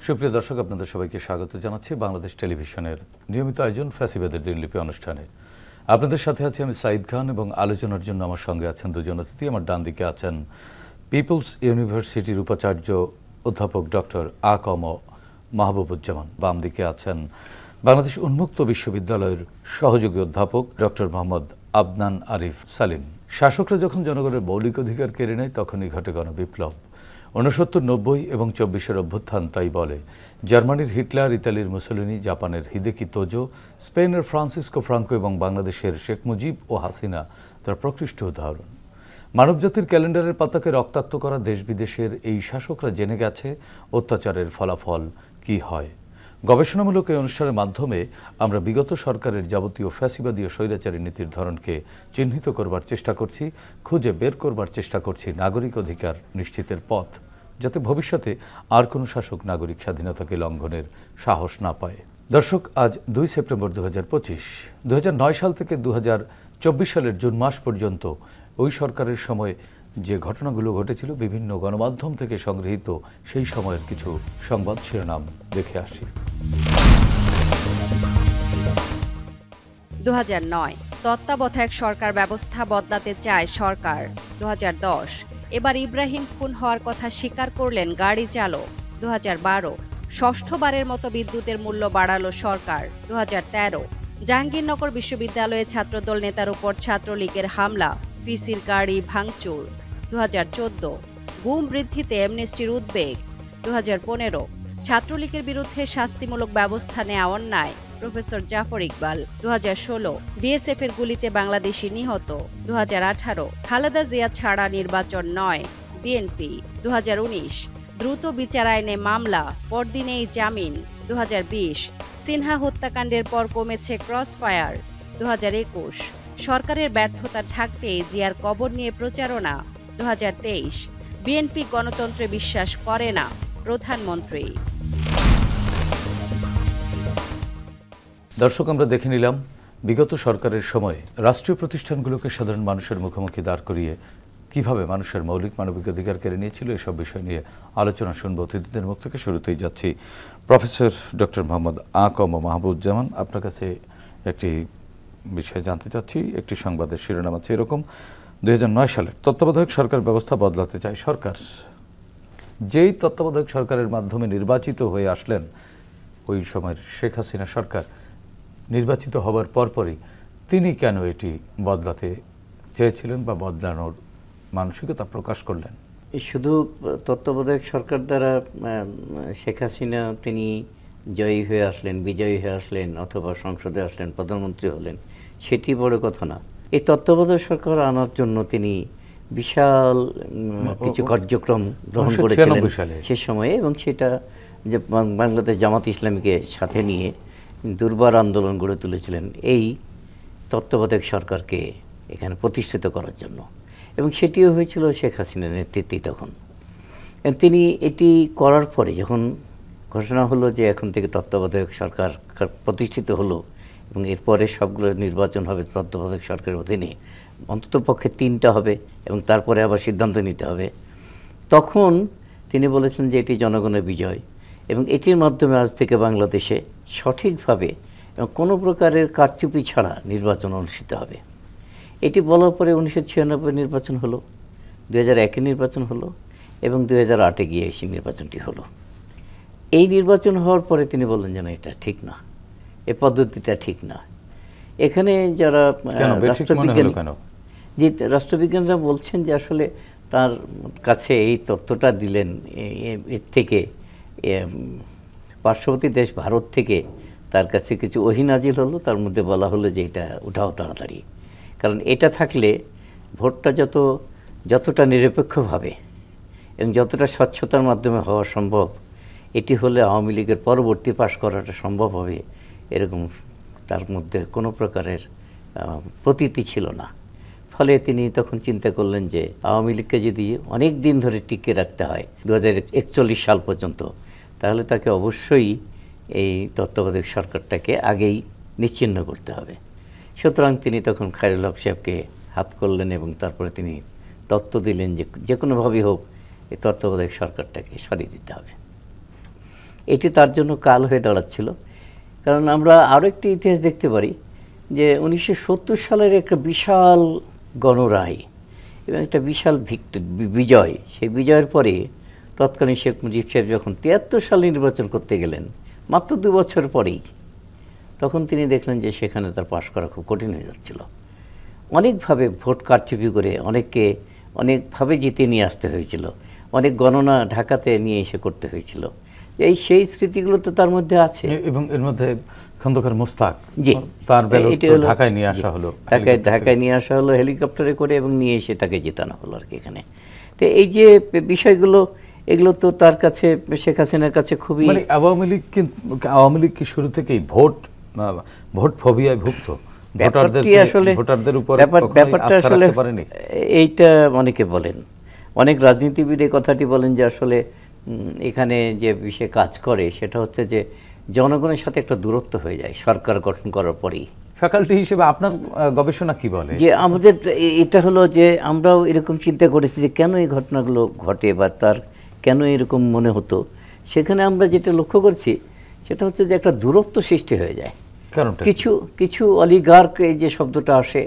সুপ্রিয় দর্শক, আপনাদের সবাইকে স্বাগত জানাচ্ছি বাংলাদেশ টেলিভিশনের নিয়মিত আয়োজন ফ্যাসিবাদের দিনলিপি অনুষ্ঠানে। আপনাদের সাথে আছি আমি সাইদ খান এবং আলোচনার জন্য আমার সঙ্গে আছেন দুজন অতিথি। আমার ডান দিকে আছেন পিপলস ইউনিভার্সিটির উপাচার্য অধ্যাপক ডক্টর আ.ক.ম মাহবুবুজ্জামান, বাম দিকে আছেন বাংলাদেশ উন্মুক্ত বিশ্ববিদ্যালয়ের সহযোগী অধ্যাপক ডক্টর মোহাম্মদ আদনান আরিফ সালিম। শাসকরা যখন জনগণের মৌলিক অধিকার কেড়ে নেয় তখনই ঘটে গণবিপ্লব। 69, 90 এবং 24-এর অভ্যুত্থান তাই বলে। জার্মানির হিটলার, ইতালির মুসোলিনি, জাপানের হিদেকি তোজো, স্পেনের ফ্রান্সিসকো ফ্রাঙ্কো এবং বাংলাদেশের শেখ মুজিব ও হাসিনা তার প্রকৃষ্ট উদাহরণ। মানবজাতির ক্যালেন্ডারের পাতাকে রক্তাক্ত করা দেশ বিদেশের এই শাসকরা জেনে গেছে অত্যাচারের ফলাফল কি হয়। গবেষণামূলক এই অনুষ্ঠানের মাধ্যমে আমরা বিগত সরকারের যাবতীয় ফ্যাসিবাদী ও স্বৈরাচারী নীতির ধরনকে চিহ্নিত করবার চেষ্টা করছি, খুঁজে বের করবার চেষ্টা করছি নাগরিক অধিকার নিশ্চিতের পথ, যাতে ভবিষ্যতে আর কোনো শাসক নাগরিক স্বাধীনতাকে লঙ্ঘনের সাহস না পায়। দর্শক, আজ 2 সেপ্টেম্বর 2025। 2009 সাল থেকে 2024 সালের জুন মাস পর্যন্ত ওই সরকারের সময় যে ঘটনাগুলো ঘটেছিল বিভিন্ন গণমাধ্যম থেকে সংগৃহীত সেই সময়ের কিছু সংবাদ শিরোনাম দেখে আসি। 2009 তত্ত্বাবধায়ক সরকার ব্যবস্থা বদলাতে চায় সরকার। 2010 এবার ইব্রাহিম খুন হওয়ার কথা স্বীকার করলেন গাড়ি চালক। 2012 ষষ্ঠবারের মতো বিদ্যুতের মূল্য বাড়ালো সরকার। 2013 জাহাঙ্গীরনগর বিশ্ববিদ্যালয়ে ছাত্রদল নেতার উপর ছাত্রলীগের হামলা, পিসির গাড়ি ভাঙচুর। 2014 গুম বৃদ্ধিতে অ্যামনেস্টির উদ্বেগ। 2015 ছাত্রলীগের বিরুদ্ধে শাস্তিমূলক ব্যবস্থা নেওয়া অন্যায়, প্রফেসর জাফর ইকবাল। 2016 বিএসএফ এর গুলিতে বাংলাদেশি নিহত। 2018 খালেদা জিয়া ছাড়া নির্বাচন নয়, বিএনপি। 2019 দ্রুত বিচার আইনে মামলা, পরদিনেই জামিন। 2020 সিনহা হত্যাকাণ্ডের পর কমেছে ক্রসফায়ার। 2021 সরকারের ব্যর্থতা ঢাকতে জিয়ার কবর নিয়ে প্রচারণা। 2023 বিএনপি গণতন্ত্রে বিশ্বাস করে না, প্রধানমন্ত্রী। দর্শক, আমরা দেখে নিলাম বিগত সরকারের সময় রাষ্ট্রীয় প্রতিষ্ঠানগুলোকে সাধারণ মানুষের মুখোমুখি দাঁড় করিয়ে কিভাবে মানুষের মৌলিক মানবিক অধিকার কেড়ে নিয়েছিল, এসব বিষয় নিয়ে আলোচনা শুনব অতিথিদের মুখ থেকে। শুরুতেই যাচ্ছি প্রফেসর ডক্টর মোহাম্মদ আ.ক.ম মাহবুবুজ্জামান। আপনার কাছে একটি বিষয়ে জানতে চাচ্ছি। একটি সংবাদের শিরোনাম আছে এরকম: 2009 সালের তত্ত্বাবধায়ক সরকার ব্যবস্থা বদলাতে চায় সরকার। যেই তত্ত্বাবধায়ক সরকারের মাধ্যমে নির্বাচিত হয়ে আসলেন ওই সময়ের শেখ হাসিনা সরকার, নির্বাচিত হবার পরপরই তিনি কেন এটি বদলাতে চেয়েছিলেন বা বদলানোর মানসিকতা প্রকাশ করলেন? শুধু তত্ত্বাবধায়ক সরকার দ্বারা শেখ হাসিনা তিনি জয়ী হয়ে আসলেন, বিজয়ী হয়ে আসলেন, অথবা সংসদে আসলেন, প্রধানমন্ত্রী হলেন, সেটি বড় কথা না। এই তত্ত্বাবধায়ক সরকার আনার জন্য তিনি বিশাল কিছু কার্যক্রম গ্রহণ করেছিলেন সে সময়ে, এবং সেটা যে বাংলাদেশ জামাত ইসলামীকে সাথে নিয়ে দুর্বার আন্দোলন গড়ে তুলেছিলেন এই তত্ত্বাবধায়ক সরকারকে এখানে প্রতিষ্ঠিত করার জন্য, এবং সেটিও হয়েছিল শেখ হাসিনার নেতৃত্বেই। তখন তিনি এটি করার পরে যখন ঘোষণা হলো যে এখন থেকে তত্ত্বাবধায়ক সরকার প্রতিষ্ঠিত হলো এবং এরপরে সবগুলো নির্বাচন হবে তত্ত্বাবধায়ক সরকারের অধীনে, অন্তত পক্ষে 3টা হবে এবং তারপরে আবার সিদ্ধান্ত নিতে হবে, তখন তিনি বলেছেন যে এটি জনগণের বিজয় এবং এটির মাধ্যমে আজ থেকে বাংলাদেশে সঠিকভাবে এবং কোনো প্রকারের কারচুপি ছাড়া নির্বাচন অনুষ্ঠিত হবে। এটি বলার পরে 1996 নির্বাচন হলো, 2001 নির্বাচন হলো এবং 2008 গিয়ে এসে নির্বাচনটি হলো। এই নির্বাচন হওয়ার পরে তিনি বললেন যে না, এটা ঠিক না, এই পদ্ধতিটা ঠিক না। এখানে যারা রাষ্ট্রবিজ্ঞানীরা বলছেন যে আসলে তার কাছে এই তথ্যটা দিলেন, এর থেকে পার্শ্ববর্তী দেশ ভারত থেকে তার কাছে কিছু ওহী নাজিল হলো, তার মধ্যে বলা হলো যে এটা উঠাও তাড়াতাড়ি, কারণ এটা থাকলে ভোটটা যতটা নিরপেক্ষভাবে এবং যতটা স্বচ্ছতার মাধ্যমে হওয়া সম্ভব, এটি হলে আওয়ামী লীগের পরবর্তী পাশ করাটা সম্ভব হবে, এরকম তার মধ্যে কোনো প্রকারের প্রতীতি ছিল না। ফলে তিনি তখন চিন্তা করলেন যে আওয়ামী লীগকে যদি অনেক দিন ধরে টিকিয়ে রাখতে হয় 2041 সাল পর্যন্ত, তাহলে তাকে অবশ্যই এই তত্ত্বাবধায়ক সরকারটাকে আগেই নিশ্চিহ্ন করতে হবে। সুতরাং তিনি তখন খায়রুল হক সাহেবকে হাত করলেন এবং তারপরে তিনি তত্ত্ব দিলেন যে যে কোনোভাবেই হোক এই তত্ত্বাবধায়ক সরকারটাকে সরিয়ে দিতে হবে। এটি তার জন্য কাল হয়ে দাঁড়াচ্ছিল, কারণ আমরা আরও একটি ইতিহাস দেখতে পারি যে 1970 সালের একটা বিশাল গণরায় এবং একটা বিশাল বিজয়, সেই বিজয়ের পরে তৎকালীন শেখ মুজিব সাহেব যখন 73 সালে নির্বাচন করতে গেলেন, মাত্র 2 বছর পরেই, তখন তিনি দেখলেন যে সেখানে তার পাশ করা খুব কঠিন হয়ে যাচ্ছিল। অনেকভাবে ভোট কারচুপি করে অনেককে অনেকভাবে জিতে নিয়ে আসতে হয়েছিল, অনেক গণনা ঢাকাতে নিয়ে এসে করতে হয়েছিল। সেই স্মৃতিগুলো তো তার মধ্যে আছে। এবং এর মধ্যে খন্দকার মোস্তাক, জি, তার ঢাকায় নিয়ে আসা হলো, ঢাকায় নিয়ে আসা হলো হেলিকপ্টারে করে এবং নিয়ে এসে তাকে জেতানো হলো আর কি এখানে। তো এই যে বিষয়গুলো, এগুলো তো তার কাছে, শেখ হাসিনার কাছে খুবই, মানে আওয়ামী লীগ কি শুরু থেকেই ভোট ফোবিয়ায় ভুক্ত? ভোটারদের উপর ব্যাপারটা আসলে এইটা অনেকে বলেন, অনেক রাজনীতিবিদ এই কথাটি বলেন যে আসলে এখানে যে বিষয়ে কাজ করে সেটা হচ্ছে যে জনগণের সাথে একটা দূরত্ব হয়ে যায় সরকার গঠন করার পরেই। ফ্যাকাল্টি হিসেবে আপনার গবেষণা কি বলে? যে আমাদের এটা হলো যে আমরাও এরকম চিন্তা করেছি যে কেন এই ঘটনাগুলো ঘটে বা তার কেন এরকম মনে হতো। সেখানে আমরা যেটা লক্ষ্য করছি সেটা হচ্ছে যে একটা দূরত্ব সৃষ্টি হয়ে যায়। কিছু অলিগার্ক, এই যে শব্দটা আসে,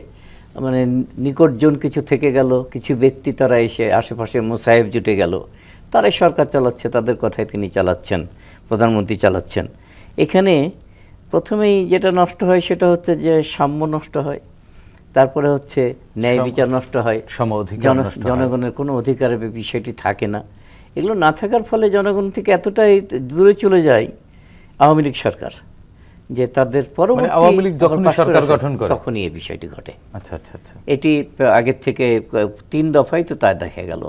মানে নিকটজন কিছু থেকে গেল, কিছু ব্যক্তি তারা এসে আশেপাশে মোসাহেব জুটে গেল, তারাই সরকার চালাচ্ছে, তাদের কথায় তিনি চালাচ্ছেন, প্রধানমন্ত্রী চালাচ্ছেন। এখানে প্রথমেই যেটা নষ্ট হয় সেটা হচ্ছে যে সাম্য নষ্ট হয়, তারপরে হচ্ছে ন্যায় বিচার নষ্ট হয়, জনগণের কোনো অধিকারের বিষয়টি থাকে না। এগুলো না থাকার ফলে জনগণ থেকে এতটাই দূরে চলে যায় আওয়ামী লীগ সরকার যে তাদের পরবর্তী আওয়ামী লীগ যখন সরকার গঠন করে তখনই এই বিষয়টি ঘটে। আচ্ছা আচ্ছা আচ্ছা, এটি আগের থেকে 3 দফায় তো তা দেখা গেল।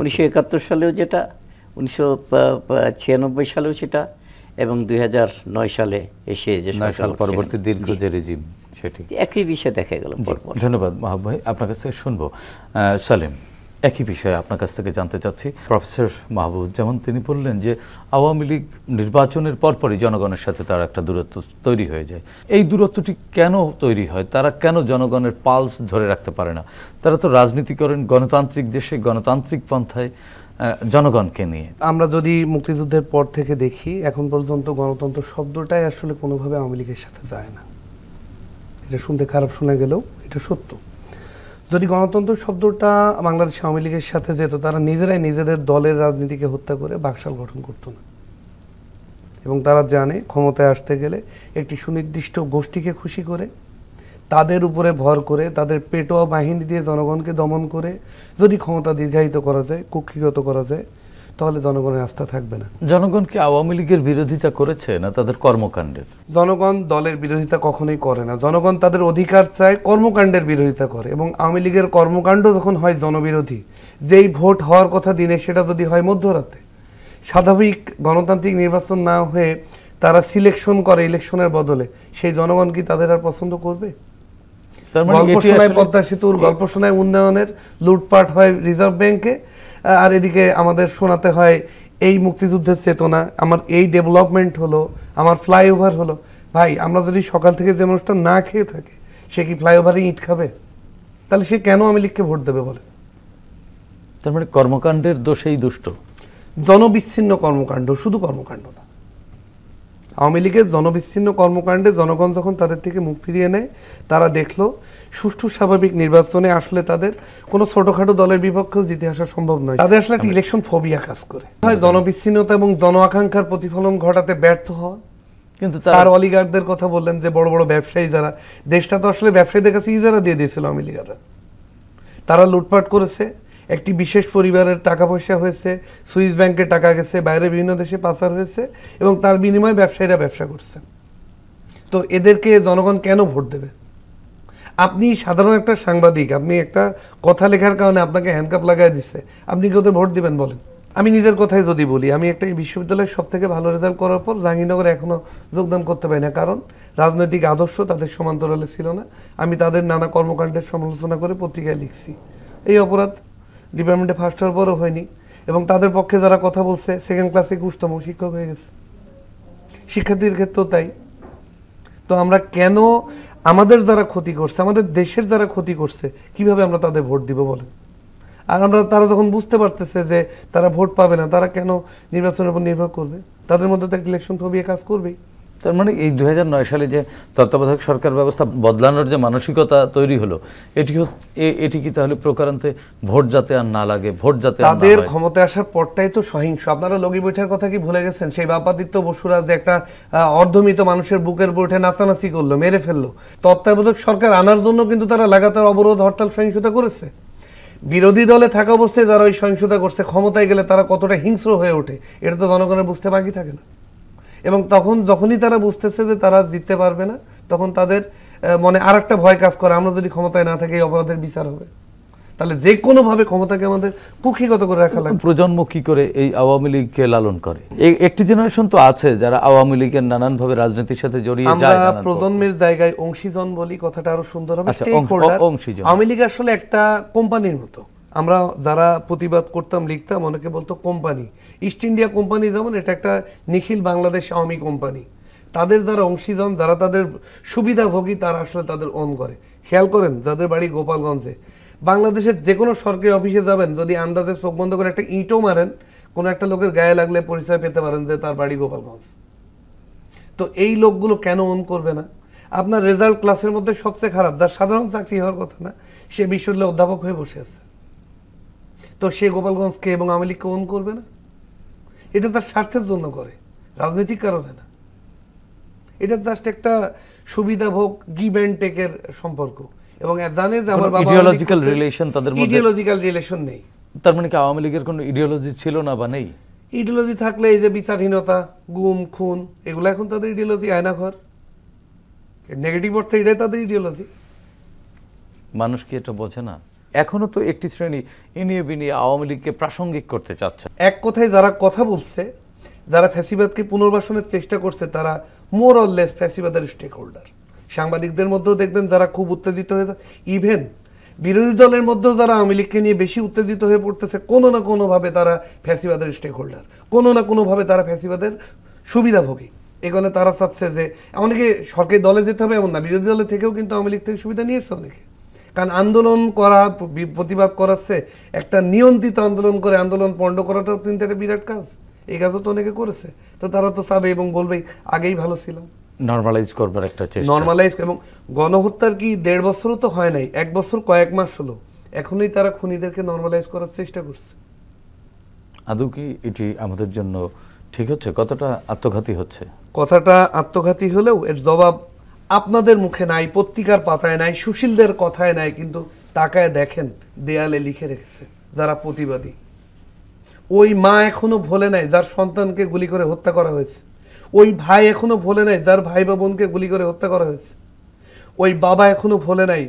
1971 সালেও যেটা, 1996 সালেও সেটা, এবং 2009 সালে এসে যে পরবর্তী দীর্ঘ যে রেজিম, সেটি একই বিষয় দেখা গেল। ধন্যবাদ মাহবুব ভাই, আপনার কাছ থেকে শুনবো। সালেম, একই বিষয়ে আপনার কাছ থেকে জানতে চাচ্ছি। প্রফেসর মাহবুব যেমন তিনি বললেন যে আওয়ামী লীগ নির্বাচনের পরপরই জনগণের সাথে তার একটা দূরত্ব তৈরি হয়ে যায়। এই দূরত্বটি কেন তৈরি হয়? তারা কেন জনগণের পালস ধরে রাখতে পারে না? তারা তো রাজনীতি করেন গণতান্ত্রিক দেশে, গণতান্ত্রিক পন্থায়, জনগণকে নিয়ে। আমরা যদি মুক্তিযুদ্ধের পর থেকে দেখি, এখন পর্যন্ত গণতন্ত্র শব্দটাই আসলে কোনোভাবে আওয়ামী লীগের সাথে যায় না। এটা শুনতে খারাপ শোনা গেলেও এটা সত্য। যদি গণতন্ত্র শব্দটা বাংলাদেশ আওয়ামী লীগের সাথে যেত, তারা নিজেরাই নিজেদের দলের রাজনীতিকে হত্যা করে বাকশাল গঠন করত না। এবং তারা জানে ক্ষমতায় আসতে গেলে একটি সুনির্দিষ্ট গোষ্ঠীকে খুশি করে, তাদের উপরে ভর করে, তাদের পেটোয়া বাহিনী দিয়ে জনগণকে দমন করে যদি ক্ষমতা দীর্ঘায়িত করা যায়, কুক্ষিগত করা যায়, তাহলে জনগণের আস্থা থাকবে না। জনগণ কি আওয়ামী লীগের বিরোধিতা করেছে না তাদের কর্মকাণ্ডের? জনগণ দলের বিরোধিতা কখনোই করে না। জনগণ তাদের অধিকার চায়, কর্মকাণ্ডের বিরোধিতা করে। এবং আওয়ামী লীগের কর্মকাণ্ড যখন হয় জনবিরোধী, যেই ভোট হওয়ার কথা দিনে সেটা যদি হয় মধ্যরাতে, স্বাভাবিক গণতান্ত্রিক নির্বাচন না হয়ে তারা সিলেকশন করে ইলেকশনের বদলে, সেই জনগণ কি তাদের আর পছন্দ করবে? গল্প শোনায় পদ্মা সেতুর, গল্প শোনায় উন্নয়নের, লুটপাট হয় রিজার্ভ ব্যাংকে, আর এদিকে আমাদের শোনাতে হয় এই মুক্তিযুদ্ধের চেতনা, আমার এই ডেভেলপমেন্ট হলো, আমার ফ্লাইওভার হলো। ভাই, আমরা যদি সকাল থেকে যে মানুষটা না খেয়ে থাকে, সে কি ফ্লাইওভারে ইট খাবে? তাহলে সে কেন আওয়ামী লীগকে ভোট দেবে বলে? তার মানে কর্মকাণ্ডের দোষেই দুষ্ট, জনবিচ্ছিন্ন কর্মকাণ্ড, শুধু কর্মকাণ্ড না। আওয়ামী লীগের জনবিচ্ছিন্ন কর্মকাণ্ডে জনগণ যখন তাদের থেকে মুখ ফিরিয়ে নেয়, তারা দেখলো সুষ্ঠু স্বাভাবিক নির্বাচনে আসলে তাদের কোনো ছোটখাটো দলের বিপক্ষেও জিতে আসা সম্ভব নয়। তাদের আসলে একটা ইলেকশন ফোবিয়া কাজ করে, জনবিচ্ছিন্নতা এবং জন আকাঙ্ক্ষার প্রতিফলন ঘটাতে ব্যর্থ হওয়া। কিন্তু তার অলিগারদের কথা বললেন যে বড় বড় ব্যবসায়ী যারা, দেশটা তো আসলে ব্যবসায়ীদের কাছে ইজারা দিয়ে দিয়েছিল আওয়ামী লীগেরা। তারা লুটপাট করেছে একটি বিশেষ পরিবারের টাকা পয়সা হয়েছে, সুইস ব্যাংকে টাকা গেছে, বাইরে বিভিন্ন দেশে পাচার হয়েছে, এবং তার বিনিময়ে ব্যবসায়ীরা ব্যবসা করছে। তো এদেরকে জনগণ কেন ভোট দেবে? আপনি সাধারণ একটা সাংবাদিক, আপনি একটা কথা লেখার কারণে আপনাকে হ্যান্ডকাপ লাগাই দিচ্ছে, আপনি কি ওদের ভোট দিবেন বলেন? আমি নিজের কথাই যদি বলি, আমি একটা বিশ্ববিদ্যালয়ের সব থেকে ভালো রেজাল্ট করার পর জাহাঙ্গীরনগরে এখনো যোগদান করতে পারি না, কারণ রাজনৈতিক আদর্শ তাদের সমান্তরালে ছিল না। আমি তাদের নানা কর্মকাণ্ডের সমালোচনা করে পত্রিকায় লিখছি। এই অপরাধ ডিপার্টমেন্টে ফার্স্ট হওয়ার পরও হয়নি, এবং তাদের পক্ষে যারা কথা বলছে সেকেন্ড ক্লাসে 21তম শিক্ষক হয়ে গেছে। শিক্ষার্থীর ক্ষেত্রেও তাই। তো আমরা কেন আমাদের যারা ক্ষতি করছে, আমাদের দেশের যারা ক্ষতি করছে, কিভাবে আমরা তাদের ভোট দিব বলেন? আর আমরা তারা যখন বুঝতে পারতেছে যে তারা ভোট পাবে না, তারা কেন নির্বাচনের উপর নির্ভর করবে? তাদের মধ্যে তো একটা ইলেকশন ফোবিয়া কাজ করবেই। তার মানে এই 2009 সালে যে তত্ত্বাবধায়ক সরকার ব্যবস্থা বদলানোর যে মানসিকতা তৈরি হলো, এটি কি তাহলে প্রকারান্তে ভোট যাতে আর না লাগে, ভোট যাতে তাদের ক্ষমতায় আসার পরটাই তো সহিংস। আপনারা লগি বৈঠার কথা কি ভুলে গেছেন? সেই বাপাদিত্য বসুরা যে একটা অর্ধমৃত মানুষের বুকের উপর উঠে নাচানাচি করলো, মেরে ফেললো, তত্ত্বাবধায়ক সরকার আনার জন্য কিন্তু তারা লাগাতার অবরোধ, হরতাল, সহিংসতা করেছে। বিরোধী দলে থাকা অবস্থায় যারা ওই সহিংসতা করছে, ক্ষমতায় গেলে তারা কতটা হিংস্র হয়ে ওঠে, এটা তো জনগণের বুঝতে বাকি থাকে না। এবং তখন যখনই তারা বুঝতেছে যে তারা জিততে পারবে না, তখন তাদের মনে আর একটা ভয় কাজ করে, আমরা যদি ক্ষমতায় না থাকি এই অপরাধের বিচার হবে। তাহলে যে কোনো ভাবে ক্ষমতাকে আমাদের কুক্ষিগত করে রাখা লাগবে। প্রজন্ম কি করে এই আওয়ামী লীগকে লালন করে? একটি জেনারেশন তো আছে যারা আওয়ামী লীগের নানান ভাবে রাজনীতির সাথে জড়িয়ে যায়। আমরা প্রজন্মের জায়গায় অংশীজন বলি, কথাটা আরো সুন্দর হবে। অংশীজন, আওয়ামী লীগ আসলে একটা কোম্পানির মতো। আমরা যারা প্রতিবাদ করতাম, লিখতাম, অনেকে বলতো কোম্পানি, ইস্ট ইন্ডিয়া কোম্পানি যেমন, এটা একটা নিখিল বাংলাদেশ আওয়ামী কোম্পানি। তাদের যারা অংশীজন, যারা তাদের সুবিধাভোগী, তারা আসলে তাদের অন করে। খেয়াল করেন, যাদের বাড়ি গোপালগঞ্জে, বাংলাদেশের যে কোনো সরকারি অফিসে যাবেন, যদি আন্দাজে চোখ বন্ধ করে একটা ইঁটও মারেন, কোনো একটা লোকের গায়ে লাগলে পরিচয় পেতে পারেন যে তার বাড়ি গোপালগঞ্জ। তো এই লোকগুলো কেন অন করবে না? আপনার রেজাল্ট ক্লাসের মধ্যে সবচেয়ে খারাপ, যার সাধারণ চাকরি হওয়ার কথা না, সে বিশ্ববিদ্যালয়ে অধ্যাপক হয়ে বসে আছে, তো সে গোপালগঞ্জকে এবং আওয়ামী লীগকে অন করবে না? এটা তার স্বার্থের জন্য করে, রাজনৈতিক কারণে না। এটা জাস্ট একটা সুবিধাভোগ, গিভ অ্যান্ড টেকের সম্পর্ক। এবং জানে যে আমার বাবা ইডিওলজিক্যাল রিলেশন, তাদের মধ্যে ইডিওলজিক্যাল রিলেশন নেই। তার মানে কি আওয়ামী লীগের কোনো ইডিওলজি ছিল না বা নেই? ইডিওলজি থাকলে এই যে বিচারহীনতা, গুম, খুন, এগুলো এখন তাদের ইডিওলজি। আয়নাঘর, নেগেটিভ অর্থে এটাই তাদের ইডিওলজি। মানুষ কি এটা বোঝে না? এখনো তো একটি শ্রেণী ইনিয়ে বিনিয়ে আওয়ামী লীগকে প্রাসঙ্গিক করতে চাচ্ছে। এক কথায় যারা কথা বলছে, যারা ফ্যাসিবাদকে পুনর্বাসনের চেষ্টা করছে, তারা মোর অর লেস ফ্যাসিবাদের স্টেক হোল্ডার। সাংবাদিকদের মধ্যেও দেখবেন যারা খুব উত্তেজিত হয়ে যায়, ইভেন বিরোধী দলের মধ্যেও যারা আওয়ামী লীগকে নিয়ে বেশি উত্তেজিত হয়ে পড়তেছে, কোনো না কোনোভাবে তারা ফ্যাসিবাদের স্টেক হোল্ডার, কোনো না কোনোভাবে তারা ফ্যাসিবাদের সুবিধাভোগী। এখানে তারা চাচ্ছে যে অনেকে সরকারি দলে যেতে হবে এমন না, বিরোধী দলে থেকেও কিন্তু আওয়ামী লীগ থেকে সুবিধা নিয়েছে অনেকে। কারণ আন্দোলন করা, প্রতিবাদ করাচ্ছে, একটা নিয়ন্ত্রিত আন্দোলন করে আন্দোলন পণ্ড করাটাও কিন্তু একটা বিরাট কাজ। এই কাজও তো অনেকে করেছে। তো তারা তো চাবে এবং বলবেই আগেই ভালো ছিলাম। নরমালাইজ করবার একটা চেষ্টা, নরমালাইজ। এবং গণহত্যার কি 1.5 বছরও তো হয় নাই, 1 বছর কয়েক মাস হলো, এখনই তারা খুনিদেরকে নরমালাইজ করার চেষ্টা করছে। আদৌ কি এটি আমাদের জন্য ঠিক হচ্ছে? কতটা আত্মঘাতী হচ্ছে? কথাটা আত্মঘাতী হলেও এর জবাব আপনাদের মুখে নাই, পত্রিকার পাতায় নাই, সুশীলদের কথায় নাই, কিন্তু তাকায় দেখেন দেয়ালে লিখে রেখেছে যারা প্রতিবাদী। ওই মা এখনো ভোলে নাই যার সন্তানকে গুলি করে হত্যা করা হয়েছে। ওই ভাই এখনো ভোলে নাই যার ভাই বা বোনকে গুলি করে হত্যা করা হয়েছে। ওই বাবা এখনো ভোলে নাই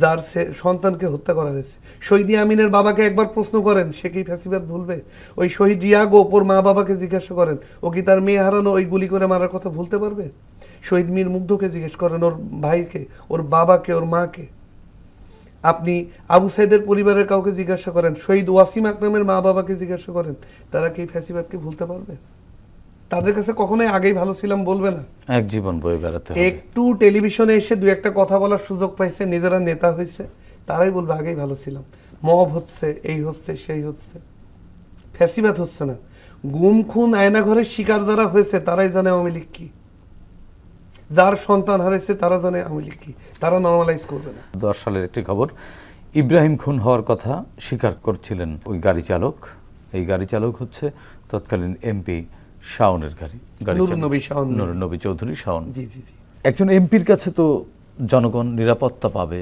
যার সন্তানকে হত্যা করা হয়েছে। শহীদ আমিনের বাবাকে একবার প্রশ্ন করেন, সে কি ফ্যাসিবাদ ভুলবে? ওই শহীদ রিয়াগো ওর মা বাবাকে জিজ্ঞাসা করেন, ও কি তার মেয়ে হারানো ওই গুলি করে মারার কথা ভুলতে পারবে? শহীদ মীর মুগ্ধকে জিজ্ঞেস করেন, ওর ভাইকে, ওর বাবাকে, ওর মাকে। আপনি আবু সাইদের পরিবারের কাউকে জিজ্ঞাসা করেন, শহীদ ওয়াসিম আকরামের মা বাবাকে জিজ্ঞাসা করেন, তারা কি ফ্যাসিবাদকে ভুলতে পারবে? তাদের কাছে কখনোই আগেই ভালো ছিলাম বলবে না। এক জীবন বয়ে বেড়াতে হবে। একটু টেলিভিশনে এসে দু একটা কথা বলার সুযোগ পাইছে, নিজেরা নেতা হয়েছে, তারাই বলবে আগেই ভালো ছিলাম। মব হচ্ছে, এই হচ্ছে, সেই হচ্ছে, ফ্যাসিবাদ হচ্ছে না। গুম, খুন, আয়নাঘরের শিকার যারা হয়েছে তারাই জানে আওয়ামী লীগ কি। যার সন্তান হারাইছে তারা জানে আওয়ামী লীগ কি। তারা নরমালাইজ করবে না। 10 সালের একটি খবর, ইব্রাহিম খুন হওয়ার কথা স্বীকার করছিলেন ওই গাড়ি চালক। এই গাড়ি চালক হচ্ছে তৎকালীন এমপি শাওনের গাড়ি, নুরুন্নবী শাওন, নুরুন্নবী চৌধুরী শাওন। জি জি জি। একজন এমপির কাছে তো জনগণ নিরাপত্তা পাবে,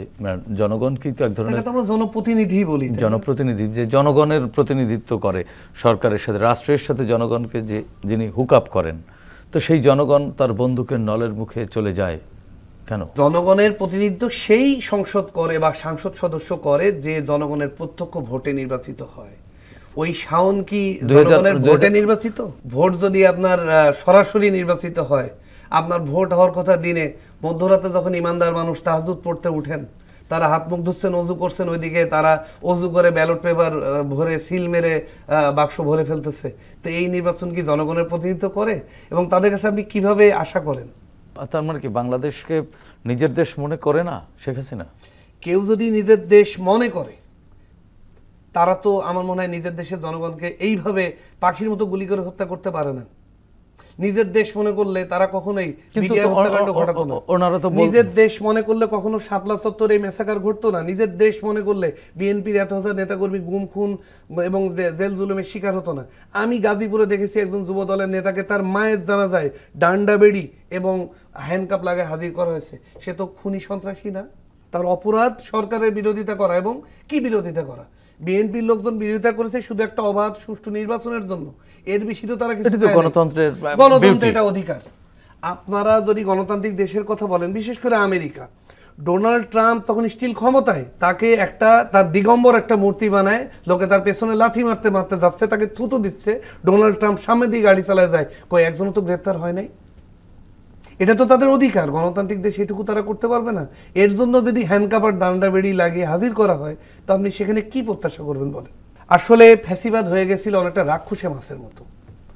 জনগণ কিন্তু এক ধরনের আমরা জনপ্রতিনিধি বলি, জনপ্রতিনিধি যে জনগণের প্রতিনিধিত্ব করে সরকারের সাথে, রাষ্ট্রের সাথে জনগণকে যে যিনি হুক আপ করেন, তো সেই জনগণ তার বন্দুকের নলের মুখে চলে যায় কেন? জনগণের প্রতিনিধিত্ব সেই সংসদ করে বা সংসদ সদস্য করে যে জনগণের প্রত্যক্ষ ভোটে নির্বাচিত হয়। ওই শাওন কি জনগণের ভোটে নির্বাচিত? ভোট যদি আপনার সরাসরি নির্বাচিত হয়, আপনার ভোট হওয়ার কথা দিনে মধ্যরাতে যখন ইমানদার মানুষ তাহাজ্জুদ পড়তে উঠেন, তারা হাত মুখ ধুচ্ছেন, অজু করছেন, ওইদিকে তারা অজু করে ব্যালট পেপার ভরে সিল মেরে বাক্স ভরে ফেলতেছে। তো এই নির্বাচন কি জনগণের প্রতিনিধিত্ব করে? এবং তাদের কাছে আপনি কিভাবে আশা করেন? তার মানে কি বাংলাদেশকে নিজের দেশ মনে করে না শেখ হাসিনা? কেউ যদি নিজের দেশ মনে করে, তারা তো আমার মনে হয় নিজের দেশের জনগণকে এইভাবে পাখির মতো গুলি করে হত্যা করতে পারে না। নিজের দেশ মনে করলে তারা কখনোই মিডিয়া হত্যাকাণ্ড ঘটাতো না। নিজের দেশ মনে করলে কখনো শাপলা চত্বরে এই মেসাকার ঘটতো না। নিজের দেশ মনে করলে বিএনপির এত হাজার নেতাকর্মী গুম খুন এবং জেল জুলুমের শিকার হতো না। আমি গাজীপুরে দেখেছি একজন যুব দলের নেতাকে তার মায়ের জানাজায় ডান্ডা বেড়ি এবং হ্যান্ডকাপ লাগায় হাজির করা হয়েছে। সে তো খুনি সন্ত্রাসী না? তার অপরাধ সরকারের বিরোধিতা করা। এবং কি বিরোধিতা করা? বিএনপির লোকজন বিরোধিতা করেছে শুধু একটা অবাধ সুষ্ঠু নির্বাচনের জন্য। এর বেশি তো তারা কিছু চায় না। গণতন্ত্রের এটা অধিকার। আপনারা যদি গণতান্ত্রিক দেশের কথা বলেন, বিশেষ করে আমেরিকা, ডোনাল্ড ট্রাম্প তখন স্টিল ক্ষমতায়, তাকে একটা তার দিগম্বর একটা মূর্তি বানায়, লোকে তার পেছনে লাথি মারতে মারতে যাচ্ছে, তাকে থুতু দিচ্ছে, ডোনাল্ড ট্রাম্প সামনে দিয়ে গাড়ি চালায় যায়, কই একজনও তো গ্রেপ্তার হয় নাই। এটা তো তাদের অধিকার। গণতান্ত্রিক দেশ এটুকু তারা করতে পারবে না? এর জন্য যদি হ্যান্ডকাপ আর ডান্ডা বেড়ি লাগিয়ে হাজির করা হয়, তো আপনি সেখানে কি প্রত্যাশা করবেন বলেন? আসলে ফ্যাসিবাদ হয়ে গেছিল অনেকটা রাক্ষসে মাছের মতো।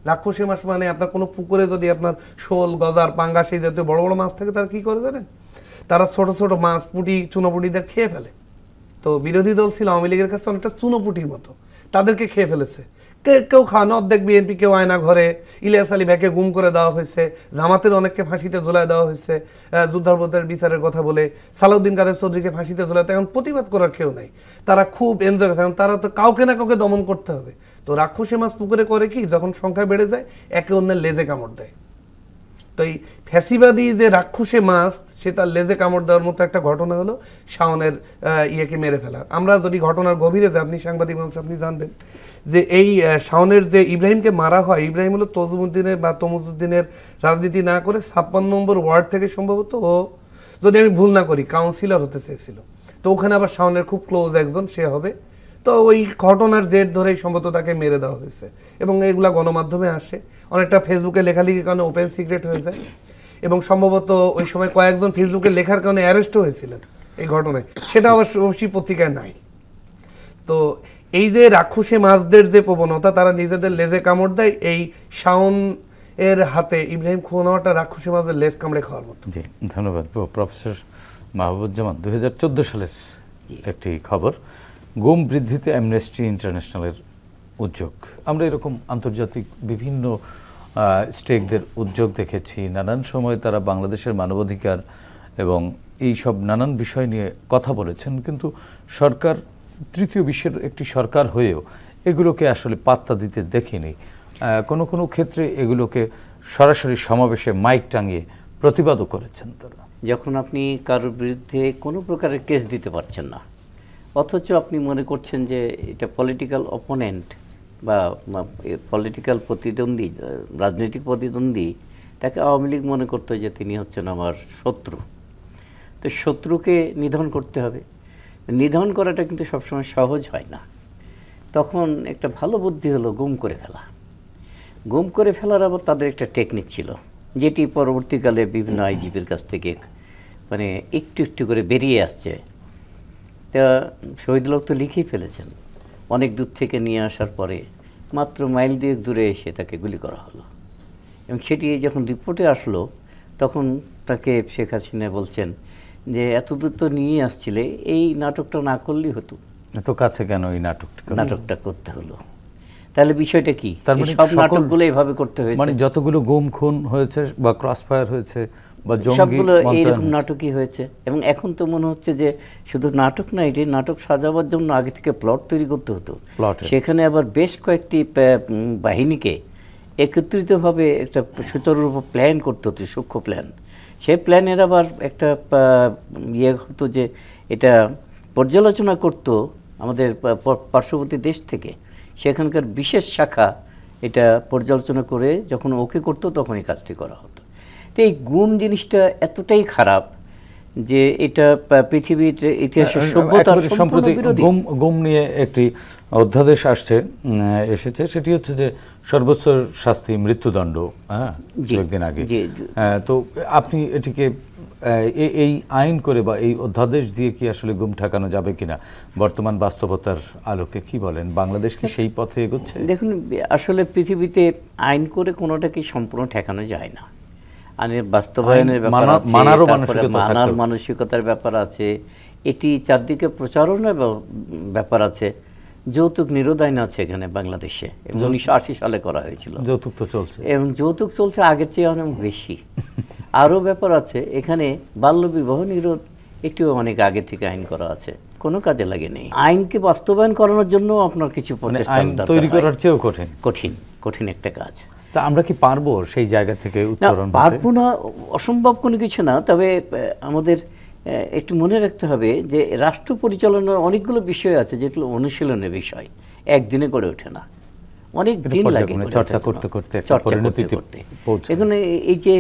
রাক্ষসে মাছ মানে আপনার কোনো পুকুরে যদি আপনার শোল, গজার, পাঙ্গাস এই জাতীয় বড় বড় মাছ থাকে, তারা কি করে জানেন? তারা ছোট ছোট মাছ, পুঁটি, চুনোপুটিদের খেয়ে ফেলে। তো বিরোধী দল ছিল আওয়ামী লীগের কাছে অনেকটা চুনোপুটির মতো, তাদেরকে খেয়ে ফেলেছে। কেউ খাওয়ানো, অর্ধেক বিএনপি, কেউ আয়না ঘরে, ইলিয়াস আলী ভাইকে গুম করে দেওয়া হয়েছে, জামাতের অনেককে ফাঁসিতে ঝুলায় দেওয়া হয়েছে যুদ্ধাপরাধের বিচারের কথা বলে, সালাউদ্দিন কাদের চৌধুরীকে ফাঁসিতে ঝুলায়। এখন প্রতিবাদ করার কেউ নাই, তারা খুব এনজয় করছে। তারা তো কাউকে না কাউকে দমন করতে হবে। তো রাক্ষসে মাছ পুকুরে করে কি, যখন সংখ্যা বেড়ে যায় একে অন্যের লেজে কামড় দেয়। তো এই ফ্যাসিবাদী যে রাক্ষসে মাছ, সে তার লেজে কামড় দেওয়ার মতো একটা ঘটনা হলো শাওনের ইয়েকে মেরে ফেলা। আমরা যদি ঘটনার গভীরে যাই, আপনি সাংবাদিক মানুষ, আপনি জানবেন যে এই শাওনের যে ইব্রাহিমকে মারা হয়, ইব্রাহিম হলো তজুমুদ্দিনের বা তমুজুদ্দিনের রাজনীতি না করে 56 নম্বর ওয়ার্ড থেকে সম্ভবত, ও যদি আমি ভুল না করি, কাউন্সিলর হতে চেয়েছিল। তো ওখানে আবার শাওনের খুব ক্লোজ একজন সে হবে। তো ওই ঘটনার জের ধরেই সম্ভবত তাকে মেরে দেওয়া হয়েছে। এবং এগুলা গণমাধ্যমে আসে, অনেকটা ফেসবুকে লেখালেখির কারণে ওপেন সিক্রেট হয়ে যায়। এবং সম্ভবত ওই সময় কয়েকজন ফেসবুকে লেখার কারণে অ্যারেস্ট হয়েছিলেন এই ঘটনায়, সেটা আবার অবশ্যই পত্রিকায় নাই। তো এই যে রাক্ষসে মাছদের যে প্রবণতা, তারা নিজেদের লেজে কামড় দেয়, এই শাওন এর হাতে ইব্রাহিম খুন হওয়াটা রাক্ষসে মাছের লেজ কামড়ে খাওয়ার মতো। জি, ধন্যবাদ প্রফেসর মাহবুবুজ্জামান। 2014 সালের একটি খবর, গুম বৃদ্ধিতে অ্যামনেস্টি ইন্টারন্যাশনালের উদ্যোগ। আমরা এরকম আন্তর্জাতিক বিভিন্ন স্টেকদের উদ্যোগ দেখেছি, নানান সময় তারা বাংলাদেশের মানবাধিকার এবং এই সব নানান বিষয় নিয়ে কথা বলেছেন, কিন্তু সরকার, তৃতীয় বিশ্বের একটি সরকার হয়েও এগুলোকে আসলে পাত্তা দিতে দেখিনি। কোনো কোনো ক্ষেত্রে এগুলোকে সরাসরি সমাবেশে মাইক টাঙিয়ে প্রতিবাদও করেছেন তারা। যখন আপনি কারোর বিরুদ্ধে কোনো প্রকারের কেস দিতে পারছেন না, অথচ আপনি মনে করছেন যে এটা পলিটিক্যাল অপোনেন্ট বা পলিটিক্যাল প্রতিদ্বন্দ্বী, রাজনৈতিক প্রতিদ্বন্দ্বী, তাকে আওয়ামী লীগ মনে করতো যে তিনি হচ্ছেন আমার শত্রু। তো শত্রুকে নিধন করতে হবে। নিধন করাটা কিন্তু সবসময় সহজ হয় না। তখন একটা ভালো বুদ্ধি হলো গুম করে ফেলা। গুম করে ফেলার আবার তাদের একটা টেকনিক ছিল, যেটি পরবর্তীকালে বিভিন্ন আইজিপির কাছ থেকে মানে একটু একটু করে বেরিয়ে আসছে। তা শহীদুল তো লিখেই ফেলেছেন, অনেক দূর থেকে নিয়ে আসার পরে মাত্র মাইল 2 দূরে এসে তাকে গুলি করা হলো। এবং সেটি যখন রিপোর্টে আসলো, তখন তাকে শেখ হাসিনা বলছেন যে এত দূর তো নিয়ে আসছিলে, এই নাটকটা না করলেই হতো, এত কাছে কেন এই নাটকটা করতে হলো। তাহলে বিষয়টা কি? সব নাটকগুলো এইভাবে করতে হয়েছে, মানে যতগুলো গুম খুন হয়েছে বা ক্রস ফায়ার হয়েছে বা সবগুলো এইরকম নাটকই হয়েছে। এবং এখন তো মনে হচ্ছে যে শুধু নাটক না, এটি নাটক সাজাবার জন্য আগে থেকে প্লট তৈরি করতে হতো। সেখানে আবার বেশ কয়েকটি বাহিনীকে একত্রিতভাবে একটা সুচারুরূপ প্ল্যান করতে হতো, সূক্ষ্ম প্ল্যান। সেই প্ল্যানের আবার একটা ইয়ে হতো যে এটা পর্যালোচনা করত আমাদের পার্শ্ববর্তী দেশ থেকে, সেখানকার বিশেষ শাখা এটা পর্যালোচনা করে যখন ওকে করতো তখন এই কাজটি করা হতো। তো এই গুম জিনিসটা এতটাই খারাপ যে এটা পৃথিবীর ইতিহাসের সভ্যতার সম্প্রতি বিরোধী। গুম নিয়ে একটি অধ্যাদেশ এসেছে, সেটি হচ্ছে যে সর্বোচ্চ শাস্তি মৃত্যুদণ্ড, হ্যাঁ, কয়েকদিন আগে। তো আপনি এটিকে এই আইন করে বা এই অধ্যাদেশ দিয়ে কি আসলে গুম ঠেকানো যাবে কিনা বর্তমান বাস্তবতার আলোকে কি বলেন? বাংলাদেশ কি সেই পথে এগোচ্ছে? দেখুন, আসলে পৃথিবীতে আইন করে কোনোটাকে সম্পূর্ণ ঠেকানো যায় না। আইনের বাস্তবায়নের ব্যাপার আছে, মানার মানসিকতার ব্যাপার আছে, এটি চারদিকে প্রচারণার ব্যাপার আছে। যৌতুক নিরোধ আইন আছে এখানে বাংলাদেশে, 1980 সালে করা হয়েছিল। যৌতুক তো চলছে, এবং যৌতুক চলছে আগের চেয়ে অনেক বেশি। আরও ব্যাপার আছে এখানে, বাল্যবিবাহ নিরোধ, এটিও অনেক আগে থেকে আইন করা আছে, কোনো কাজে লাগেনি। আইনকে বাস্তবায়ন করানোর জন্য আপনার কিছু প্রচেষ্টা তৈরি করার চেয়েও কঠিন একটা কাজ। তা আমরা কি পারবো সেই জায়গা থেকে উত্তরণ? পারবো না, অসম্ভব কোনো কিছু না। তবে আমাদের একটু মনে রাখতে হবে যে রাষ্ট্র পরিচালনার অনেকগুলো বিষয় আছে যেগুলো অনুশীলনের বিষয়, একদিনে গড়ে ওঠে না, অনেক দিন লাগে চর্চা করতে করতে। এখানে এই যে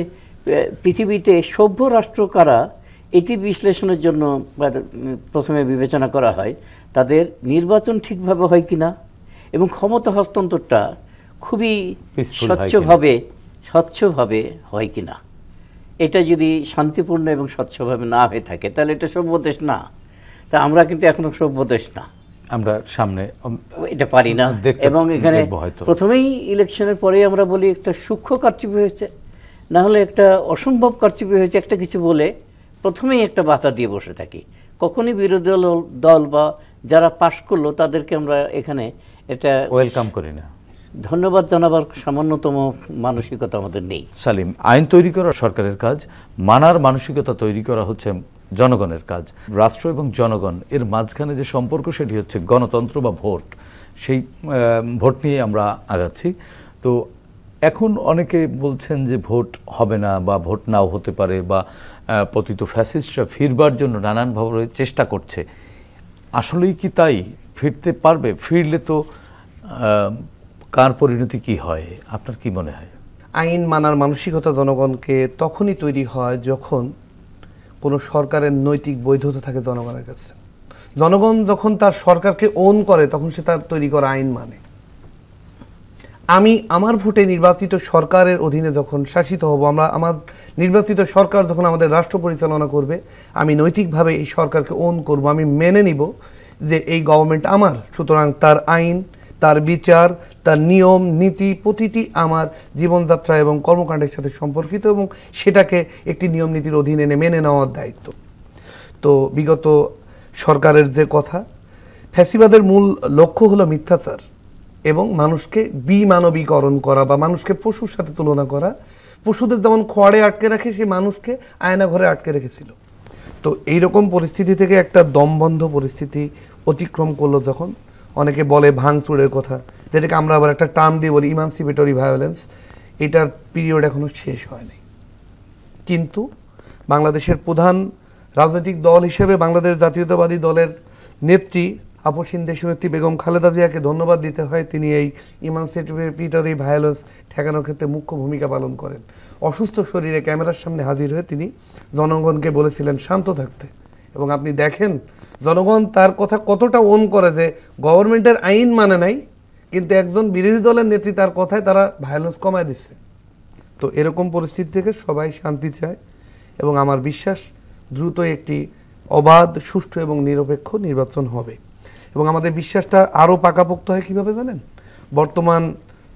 পৃথিবীতে সভ্য রাষ্ট্র কারা, এটি বিশ্লেষণের জন্য প্রথমে বিবেচনা করা হয় তাদের নির্বাচন ঠিকভাবে হয় কিনা এবং ক্ষমতা হস্তান্তরটা খুবই স্বচ্ছভাবে হয় কিনা। এটা যদি শান্তিপূর্ণ এবং স্বচ্ছভাবে না হয়ে থাকে তাহলে এটা সভ্য দেশ না। তা আমরা কিন্তু এখনো সভ্য দেশ না, আমরা সামনে এটা পারি না। এবং এখানে প্রথমেই ইলেকশনের পরেই আমরা বলি একটা সূক্ষ্ম কারচুপি হয়েছে, না হলে একটা অসম্ভব কারচুপি হয়েছে, একটা কিছু বলে প্রথমেই একটা বাধা দিয়ে বসে থাকি। কখনই বিরোধী দল বা যারা পাশ করলো তাদেরকে আমরা এখানে এটা ওয়েলকাম করি না, ধন্যবাদ জানাবার সামান্যতম মানসিকতা আমাদের নেই। সালিম, আইন তৈরি করা সরকারের কাজ, মানার মানসিকতা তৈরি করা হচ্ছে জনগণের কাজ। রাষ্ট্র এবং জনগণ এর মাঝখানে যে সম্পর্ক সেটি হচ্ছে গণতন্ত্র বা ভোট। সেই ভোট নিয়ে আমরা আগাচ্ছি। তো এখন অনেকে বলছেন যে ভোট হবে না বা ভোট নাও হতে পারে, বা পতিত ফ্যাসিস্টরা ফিরবার জন্য নানানভাবে চেষ্টা করছে। আসলেই কি তাই ফিরতে পারবে? ফিরলে তো কার পরিণতি কি হয়, আপনার কি মনে হয়? আইন মানার মানসিকতা জনগণকে তখনই তৈরি হয় যখন কোনো সরকারের নৈতিক বৈধতা থাকে জনগণের কাছে। জনগণ যখন তার সরকারকে ওন করে তখন সে তার তৈরি করা আইন মানে। আমি আমার ভোটে নির্বাচিত সরকারের অধীনে যখন শাসিত হব, আমার নির্বাচিত সরকার যখন আমাদের রাষ্ট্র পরিচালনা করবে, আমি নৈতিকভাবে এই সরকারকে ওন করব। আমি মেনে নিব যে এই গভর্নমেন্ট আমার, সুতরাং তার আইন, তার বিচার, তার নিয়ম নীতি প্রতিটি আমার জীবনযাত্রা এবং কর্মকাণ্ডের সাথে সম্পর্কিত, এবং সেটাকে একটি নিয়ম নীতির অধীনে এনে মেনে নেওয়ার দায়িত্ব। তো বিগত সরকারের যে কথা, ফ্যাসিবাদের মূল লক্ষ্য হলো মিথ্যাচার এবং মানুষকে বিমানবীকরণ করা বা মানুষকে পশুর সাথে তুলনা করা। পশুদের যেমন খোয়াড়ে আটকে রাখে, সেই মানুষকে আয়না ঘরে আটকে রেখেছিল। তো এইরকম পরিস্থিতি থেকে একটা দমবন্ধ পরিস্থিতি অতিক্রম করলো যখন, অনেকে বলে ভাঙচুরের কথা, যেটাকে আমরা আবার একটা টার্ম দিয়ে বলি ইমানসিপেটরি ভায়োলেন্স, এটার পিরিয়ড এখনো শেষ হয়নি। কিন্তু বাংলাদেশের প্রধান রাজনৈতিক দল হিসেবে বাংলাদেশ জাতীয়তাবাদী দলের নেত্রী আপসীন দেশনেত্রী বেগম খালেদা জিয়াকে ধন্যবাদ দিতে হয়। তিনি এই ইমানসিপেটরি ভায়োলেন্স ঠেকানোর ক্ষেত্রে মুখ্য ভূমিকা পালন করেন। অসুস্থ শরীরে ক্যামেরার সামনে হাজির হয়ে তিনি জনগণকে বলেছিলেন শান্ত থাকতে, এবং আপনি দেখেন জনগণ তার কথা কতটা ওন করে যে গভর্নমেন্টের আইন মানে নাই, কিন্তু একজন বিরোধী দলের নেত্রী তার কথায় তারা ভায়োলেন্স কমায় দিচ্ছে। তো এরকম পরিস্থিতি থেকে সবাই শান্তি চায়, এবং আমার বিশ্বাস দ্রুত একটি অবাধ, সুষ্ঠু এবং নিরপেক্ষ নির্বাচন হবে। এবং আমাদের বিশ্বাসটা আরও পাকাপোক্ত হয় কীভাবে জানেন? বর্তমান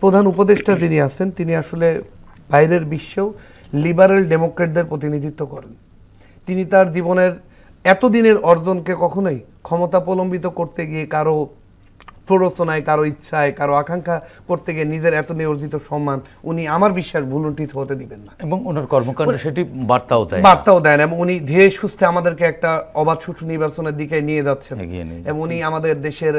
প্রধান উপদেষ্টা যিনি আছেন তিনি আসলে বাইরের বিশ্বেও লিবারেল ডেমোক্রেটদের প্রতিনিধিত্ব করেন। তিনি তার জীবনের এতদিনের অর্জনকে কখনোই ক্ষমতা প্রলম্বিত করতে গিয়ে কারো প্ররোচনায়, কারো ইচ্ছায়, কারো আকাঙ্ক্ষা করতে গিয়ে নিজের এত নির্জিত সম্মান উনি আমার বিশ্বাস ভুলুণ্ঠিত হতে দিবেন না। এবং ওনার কর্মকাণ্ড সেটি বার্তাও দেয়, বার্তাও দেন, এবং উনি ধীরে সুস্থে আমাদেরকে একটা অবাধ সুষ্ঠু নির্বাচনের দিকে নিয়ে যাচ্ছেন। এবং উনি আমাদের দেশের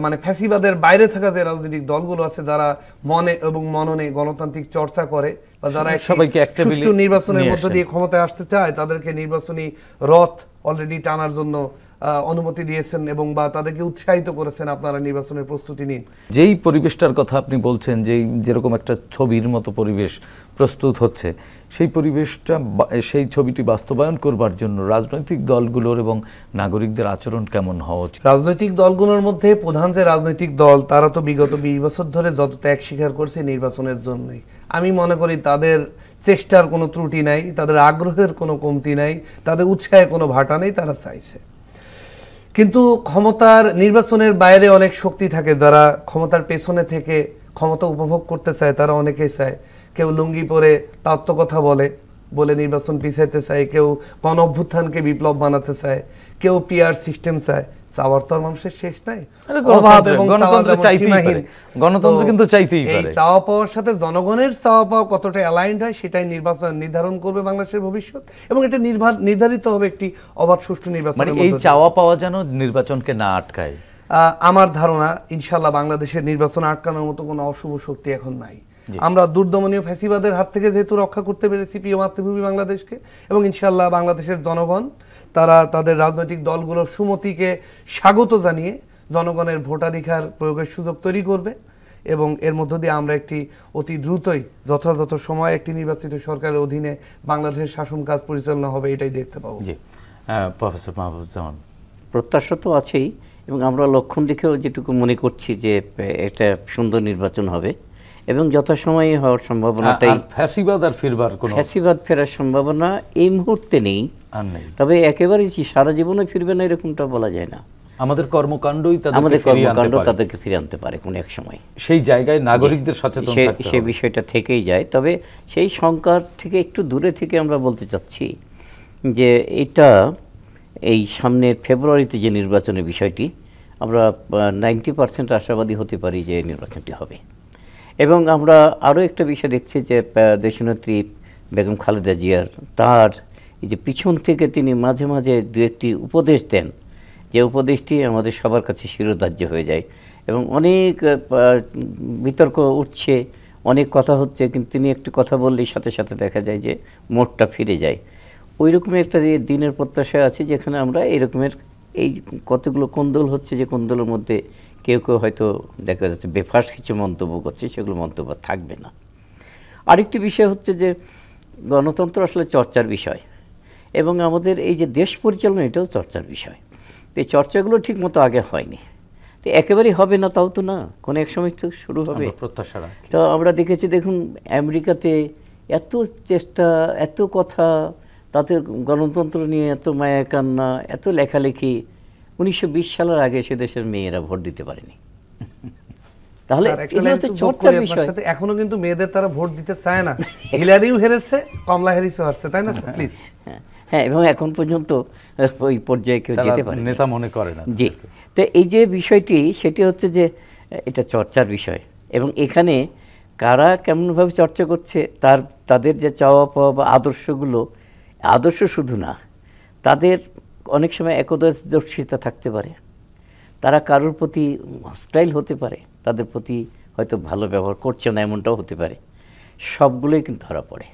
মানে ফ্যাসিবাদের বাইরে থাকা যে রাজনৈতিক দলগুলো আছে যারা মনে এবং মননে গণতান্ত্রিক চর্চা করে বা যারা সবাইকে একটা সুষ্ঠু নির্বাচনের মধ্য দিয়ে ক্ষমতায় আসতে চায় তাদেরকে নির্বাচনী রথ অলরেডি টানার জন্য অনুমতি দিয়েছেন এবং বা তাদেরকে উৎসাহিত করেছেন আপনারা নির্বাচনের প্রস্তুতি নিন। যেই পরিবেশটার কথা আপনি বলছেন, যেরকম একটা ছবির মতো পরিবেশ প্রস্তুত হচ্ছে, সেই পরিবেশটা সেই ছবিটি বাস্তবায়ন করবার জন্য রাজনৈতিক দলগুলোর এবং নাগরিকদের আচরণ কেমন হওয়া উচিত? রাজনৈতিক দলগুলোর মধ্যে প্রধান যে রাজনৈতিক দল তারা তো বিগত 20 বছর ধরে যত ত্যাগ স্বীকার করছে নির্বাচনের জন্যই। আমি মনে করি তাদের চেষ্টার কোনো ত্রুটি নাই, তাদের আগ্রহের কোনো কমতি নাই, তাদের উৎসাহে কোনো ভাটা নেই, তারা চাইছে। কিন্তু ক্ষমতার নির্বাচনের বাইরে অনেক শক্তি থাকে যারা ক্ষমতার পেছনে থেকে ক্ষমতা উপভোগ করতে চায়, তারা অনেকেই চায়। কেউ লুঙ্গি পরে তত্ত্বকথা বলে নির্বাচন পিছাইতে চায়, কেউ গণ অভ্যুত্থানকে বিপ্লব বানাতে চায়, কেউ পিআর সিস্টেম চায়। চাওয়ার তো মানুষের শেষ নাই, গণতন্ত্র কিন্তু চাইতেই পারে। এই চাওয়া পাওয়ার সাথে জনগণের চাওয়া পাওয়া কতটা অ্যালাইন্ড হয় সেটাই নির্বাচন নির্ধারণ করবে বাংলাদেশের ভবিষ্যৎ, এবং এটা নির্ধারিত হবে একটি অবাধ সুষ্ঠু নির্বাচন। মানে এই চাওয়া পাওয়া যেন নির্বাচনকে না আটকায়। আমার ধারণা ইনশাল্লাহ বাংলাদেশের নির্বাচন আটকানোর মতো কোনো অশুভ শক্তি এখন নাই। আমরা দুর্দমনীয় ফ্যাসিবাদের হাত থেকে যেহেতু রক্ষা করতে পেরেছি প্রিয় মাতৃভূমি বাংলাদেশকে, এবং ইনশাল্লাহ বাংলাদেশের জনগণ তারা তাদের রাজনৈতিক দলগুলোর সুমতিকে স্বাগত জানিয়ে জনগণের ভোটাধিকার প্রয়োগের সুযোগ তৈরি করবে, এবং এর মধ্য দিয়ে আমরা একটি অতি দ্রুতই যথাযথ সময়ে একটি নির্বাচিত সরকারের অধীনে বাংলাদেশের শাসন কাজ পরিচালনা হবে, এটাই দেখতে পাবো। জি, প্রফেসর মাহবুবুজ্জামান। প্রত্যাশা তো আছেই, এবং আমরা লক্ষণ দেখেও যেটুকু মনে করছি যে একটা সুন্দর নির্বাচন হবে এবং যথাসময়ে হওয়ার সম্ভাবনাটাই। ফ্যাসিবাদ আর ফিরবার কোনো ফ্যাসিবাদ ফেরার সম্ভাবনা এই মুহূর্তে নেই, তবে একেবারেই সারা জীবনে ফিরবে না এরকমটা বলা যায় না। আমাদের কর্মকাণ্ডই তাদেরকে ফিরিয়ে আনতে পারে কোনো এক সময়। সেই জায়গায় নাগরিকদের সচেতন থাকতে হবে, সেই বিষয়টা থেকেই যায়। তবে সেই শঙ্কার থেকে একটু দূরে থেকে আমরা বলতে চাচ্ছি যে এটা এই সামনের ফেব্রুয়ারিতে যে নির্বাচনের বিষয়টি, আমরা 90% আশাবাদী হতে পারি যে নির্বাচনটি হবে। এবং আমরা আরও একটা বিষয় দেখছি যে দেশনেত্রী বেগম খালেদা জিয়ার তার এই যে পিছন থেকে তিনি মাঝে মাঝে দু একটি উপদেশ দেন, যে উপদেশটি আমাদের সবার কাছে শিরোধার্য হয়ে যায়, এবং অনেক বিতর্ক উঠছে, অনেক কথা হচ্ছে, কিন্তু তিনি একটু কথা বললেই সাথে সাথে দেখা যায় যে মোড়টা ফিরে যায়। ওই রকমের একটা দিনের প্রত্যাশা আছে যেখানে আমরা এই রকমের এই কতগুলো কোন্দল হচ্ছে, যে কোন্দলের মধ্যে কেউ কেউ হয়তো দেখা যাচ্ছে বেফাস কিছু মন্তব্য করছে, সেগুলো মন্তব্য থাকবে না। আরেকটি বিষয় হচ্ছে যে গণতন্ত্র আসলে চর্চার বিষয়, এবং আমাদের এই যে দেশ পরিচালনা এটাও চর্চার বিষয়। এই চর্চাগুলো ঠিক মতো আগে হয়নি, তো একেবারেই হবে না তাও তো না, কোনো এক সময় তো শুরু হবে। তো আমরা দেখেছি, দেখুন আমেরিকাতে এত চেষ্টা, এত কথা, তাদের গণতন্ত্র নিয়ে এত মায়া কান্না, এত লেখালেখি, 1920 সালের আগে সে দেশের মেয়েরা ভোট দিতে পারেনি। তাহলে এখনো কিন্তু মেয়েদের তারা ভোট দিতে চায় না। হিলারিও হেরেছে, কমলা হ্যারিসও হারছে, তাই না স্যার? প্লিজ। হ্যাঁ, এবং এখন পর্যন্ত ওই পর্যায়ে কেউ যেতে পারে নেতা মনে করে না। জি, তো এই যে বিষয়টি, সেটি হচ্ছে যে এটা চর্চার বিষয়, এবং এখানে কারা কেমনভাবে চর্চা করছে, তাদের যে চাওয়া পাওয়া বা আদর্শগুলো, আদর্শ শুধু না, তাদের অনেক সময় একদর্শিতা থাকতে পারে, তারা কারোর প্রতি হস্টাইল হতে পারে, তাদের প্রতি হয়তো ভালো ব্যবহার করছে না এমনটাও হতে পারে, সবগুলোই কিন্তু ধরা পড়ে।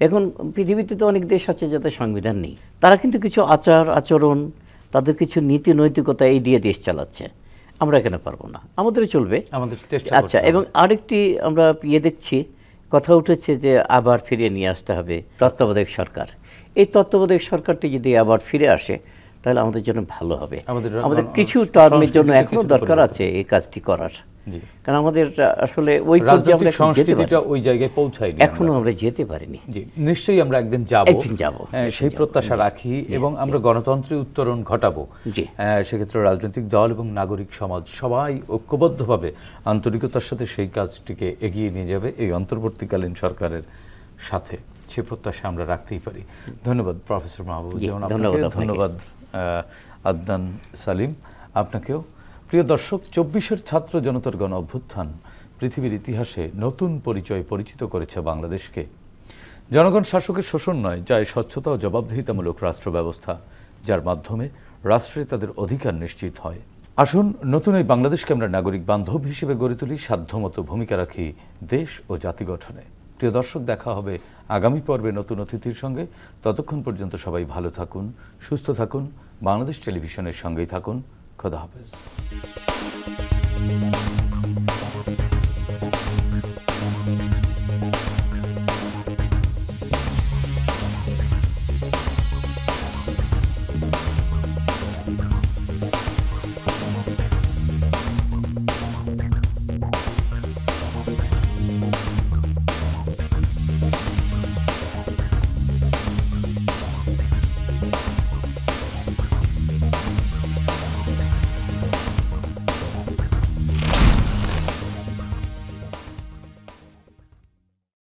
এখন পৃথিবীতে তো অনেক দেশ আছে যাদের সংবিধান নেই, তারা কিন্তু কিছু আচরণ, তাদের কিছু নীতি নৈতিকতা এই দিয়ে দেশ চালাচ্ছে। আমরা এখানে পারবো না, আমাদেরও চলবে। আচ্ছা, এবং আরেকটি আমরা দেখছি, কথা উঠেছে যে আবার ফিরিয়ে নিয়ে আসতে হবে তত্ত্বাবধায়ক সরকার। এই তত্ত্বাবধায়ক সরকারটি যদি আবার ফিরে আসে তাহলে আমাদের জন্য ভালো হবে। আমাদের কিছু টার্মের জন্য এখনো দরকার আছে এই কাজটি করার, কারণ আমাদের আসলে ওই সংস্কৃতিটা ওই জায়গায় পৌঁছায়নি, এখনো আমরা যেতে পারিনি। নিশ্চয়ই আমরা একদিন যাব, সেই প্রত্যাশা রাখি, এবং আমরা গণতন্ত্রের উত্তরণ ঘটাবো। সেক্ষেত্রে রাজনৈতিক দল এবং নাগরিক সমাজ সবাই ঐক্যবদ্ধভাবে আন্তরিকতার সাথে সেই কাজটিকে এগিয়ে নিয়ে যাবে এই অন্তর্বর্তীকালীন সরকারের সাথে, সে প্রত্যাশা আমরা রাখতেই পারি। ধন্যবাদ প্রফেসর মাহবুবুজ্জামান, ধন্যবাদ আদনান সালিম আপনাকেও। প্রিয় দর্শক, ২৪-এর ছাত্র জনতার গণ অভ্যুত্থান পৃথিবীর ইতিহাসে নতুন পরিচয় পরিচিত করেছে বাংলাদেশকে। জনগণ শাসকের শোষণ নয়, চায় স্বচ্ছতা ও জবাবদিহিতামূলক রাষ্ট্র ব্যবস্থা, যার মাধ্যমে রাষ্ট্রে তাদের অধিকার নিশ্চিত হয়। আসুন নতুন এই বাংলাদেশকে আমরা নাগরিক বান্ধব হিসেবে গড়ে তুলি, সাধ্যমতো ভূমিকা রাখি দেশ ও জাতি গঠনে। প্রিয় দর্শক, দেখা হবে আগামী পর্বে নতুন অতিথির সঙ্গে। ততক্ষণ পর্যন্ত সবাই ভালো থাকুন, সুস্থ থাকুন, বাংলাদেশ টেলিভিশনের সঙ্গেই থাকুন। খোদা হাফেজ।